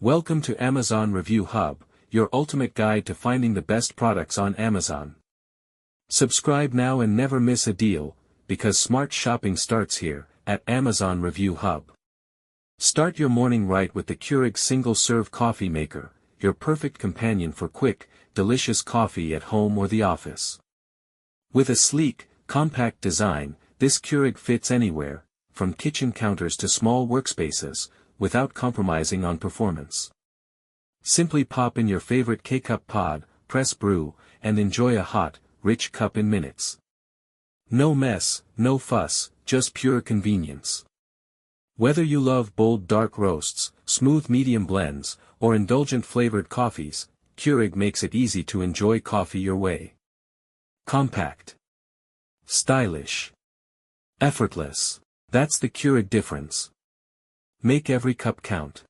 Welcome to Amazon Review Hub, your ultimate guide to finding the best products on Amazon. Subscribe now and never miss a deal, because smart shopping starts here, at Amazon Review Hub. Start your morning right with the Keurig single-serve coffee maker, your perfect companion for quick, delicious coffee at home or the office. With a sleek, compact design, this Keurig fits anywhere, from kitchen counters to small workspaces, without compromising on performance. Simply pop in your favorite K-Cup pod, press brew, and enjoy a hot, rich cup in minutes. No mess, no fuss, just pure convenience. Whether you love bold dark roasts, smooth medium blends, or indulgent flavored coffees, Keurig makes it easy to enjoy coffee your way. Compact. Stylish. Effortless. That's the Keurig difference. Make every cup count.